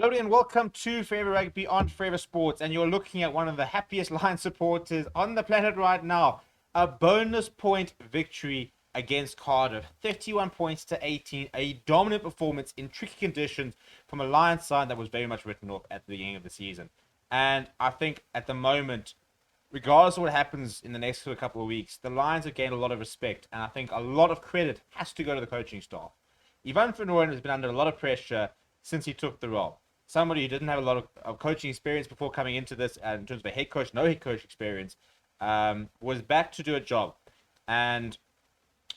Hello and welcome to Forever Rugby on Forever Sports, and you're looking at one of the happiest Lions supporters on the planet right now. A bonus point victory against Cardiff, 31 points to 18, a dominant performance in tricky conditions from a Lions side that was very much written off at the beginning of the season. And I think at the moment, regardless of what happens in the next couple of weeks, the Lions have gained a lot of respect, and I think a lot of credit has to go to the coaching staff. Ivan Van has been under a lot of pressure since he took the role. Somebody who didn't have a lot of coaching experience before coming into this, and in terms of a head coach, no head coach experience, was back to do a job. And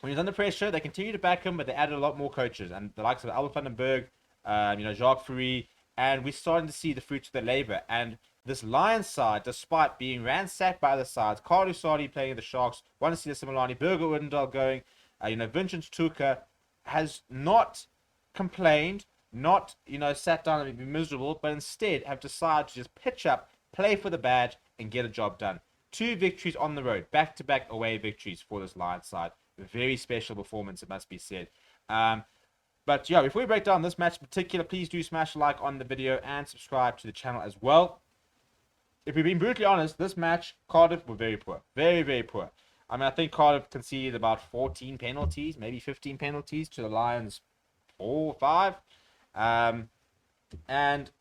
when he's under pressure, they continue to back him, but they added a lot more coaches, and the likes of Albert van den Berg, Jacques Fourie, and we're starting to see the fruits of their labor. And this Lions side, despite being ransacked by other sides, Cardiff Sardi playing the Sharks, want to see the Similani, Berger Wendell going, Vincent Tuka has not complained, not, sat down and be miserable, but instead have decided to just pitch up, play for the badge, and get a job done. 2 victories on the road, back-to-back away victories for this Lions side. A very special performance, it must be said. But yeah, before we break down this match in particular, please do smash a like on the video and subscribe to the channel as well. If we're being brutally honest, this match, Cardiff were very poor. Very, very poor. I think Cardiff conceded about 14 penalties, maybe 15 penalties to the Lions 4 or 5. And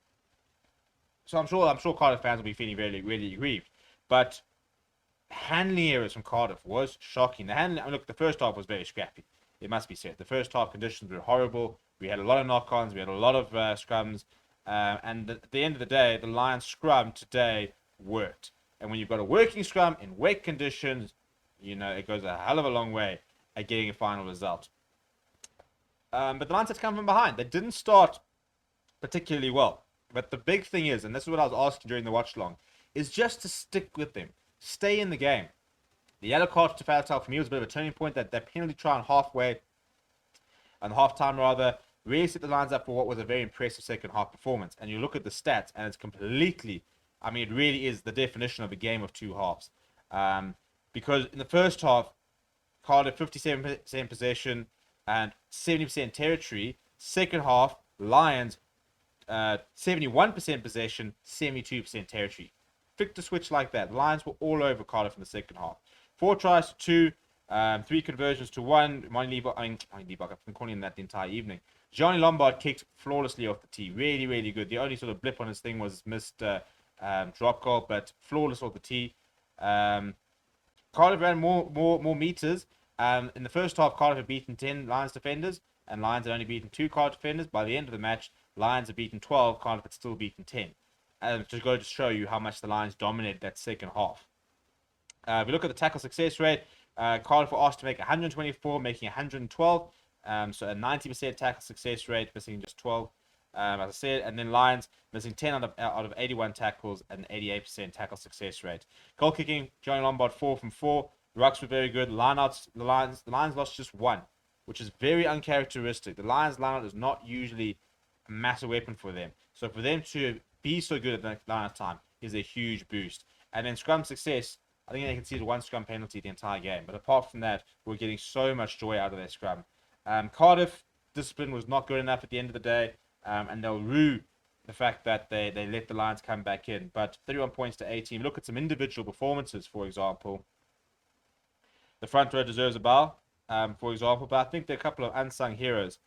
so I'm sure Cardiff fans will be feeling really, really aggrieved. But handling errors from Cardiff was shocking. The first half was very scrappy. It must be said. The first half conditions were horrible. We had a lot of knock-ons. We had a lot of scrums. And at the end of the day, the Lions scrum today worked. And when you've got a working scrum in wet conditions, it goes a hell of a long way at getting a final result. But the Lions had to come from behind. They didn't start particularly well. But the big thing is, and this is what I was asking during the watch-along, is just to stick with them. Stay in the game. The yellow card to Fatal for me was a bit of a turning point. That penalty try on half-time rather, really set the Lions up for what was a very impressive second half performance. And you look at the stats, and it's completely, it really is the definition of a game of two halves. Because in the first half, Cardiff 57% possession and 70% territory. Second half, Lions 71% possession, 72% territory. Flick the switch like that. The Lions were all over Cardiff in the second half. 4 tries to 2, 3 conversions to 1. I've been calling him that the entire evening. Johnny Lombard kicked flawlessly off the tee. Really, really good. The only sort of blip on his thing was missed drop goal, but flawless off the tee. Cardiff ran more meters. In the first half, Cardiff had beaten 10 Lions defenders, and Lions had only beaten 2 Cardiff defenders. By the end of the match, Lions had beaten 12, Cardiff had still beaten 10. To go to show you how much the Lions dominated that second half. If you look at the tackle success rate, Cardiff were asked to make 124, making 112. So a 90% tackle success rate, missing just 12, as I said. And then Lions missing 10 out of 81 tackles and 88% tackle success rate. Goal kicking, Johnny Lombard 4 from 4. The rucks were very good. Lineouts, the Lions lost just 1, which is very uncharacteristic. The Lions lineout is not usually a massive weapon for them. So for them to be so good at the lineout time is a huge boost. And then scrum success, I think they conceded 1 scrum penalty the entire game. But apart from that, we're getting so much joy out of their scrum. Cardiff discipline was not good enough at the end of the day, and they'll rue the fact that they let the Lions come back in. But 31 points to 18. Look at some individual performances, for example. The front row deserves a bow, for example, but I think there are a couple of unsung heroes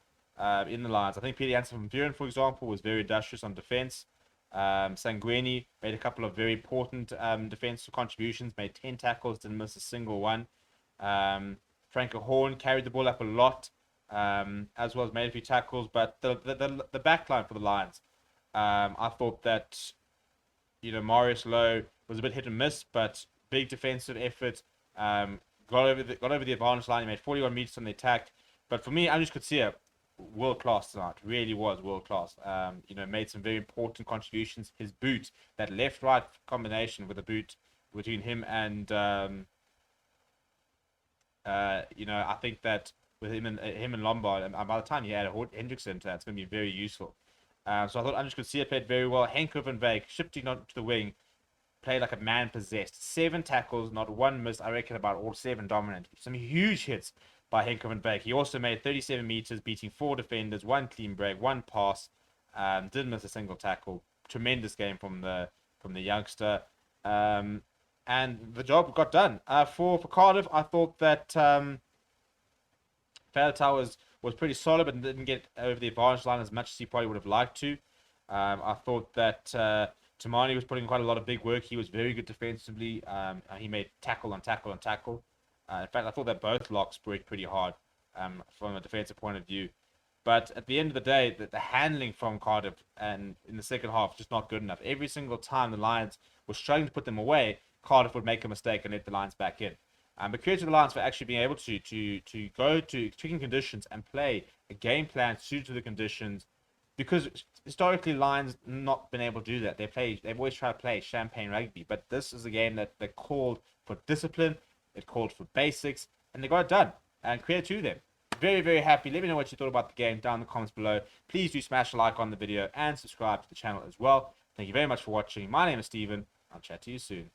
in the Lions. I think Peter Jansen from Buren, for example, was very industrious on defense. Sanguini made a couple of very important defensive contributions, made 10 tackles, didn't miss a single one. Franco Horn carried the ball up a lot, as well as made a few tackles, but the back line for the Lions, I thought that, Marius Lowe was a bit hit and miss, but big defensive effort, got over the advantage line. He made 41 meters on the attack. But for me, Andries Coetzee, world class tonight. Really was world class. Made some very important contributions. His boot, that left-right combination with the boot between him and I think that with him and Lombard, and by the time he added Hendrickson to that, it's going to be very useful. So I thought Andries Coetzee played very well. Henk van Wyk shifting on to the wing, played like a man possessed. 7 tackles, not 1 missed. I reckon about all 7 dominant. Some huge hits by Henk van Wyk. He also made 37 meters, beating 4 defenders, 1 clean break, 1 pass. Didn't miss a single tackle. Tremendous game from the youngster. And the job got done. For Cardiff, I thought that Faletau was pretty solid, but didn't get over the advantage line as much as he probably would have liked to. I thought that Tamani was putting quite a lot of big work. He was very good defensively. He made tackle on tackle on tackle. In fact, I thought that both locks worked pretty hard from a defensive point of view. But at the end of the day, the handling from Cardiff and in the second half just not good enough. Every single time the Lions were struggling to put them away, Cardiff would make a mistake and let the Lions back in. But credit to the Lions for actually being able to go to tricky conditions and play a game plan suited to the conditions, because historically Lions not been able to do that. They've always tried to play champagne rugby, but this is a game that called for discipline, it called for basics, and they got it done. And credit to them. Very, very happy. Let me know what you thought about the game down in the comments below. Please do smash a like on the video and subscribe to the channel as well. Thank you very much for watching. My name is Steven. I'll chat to you soon.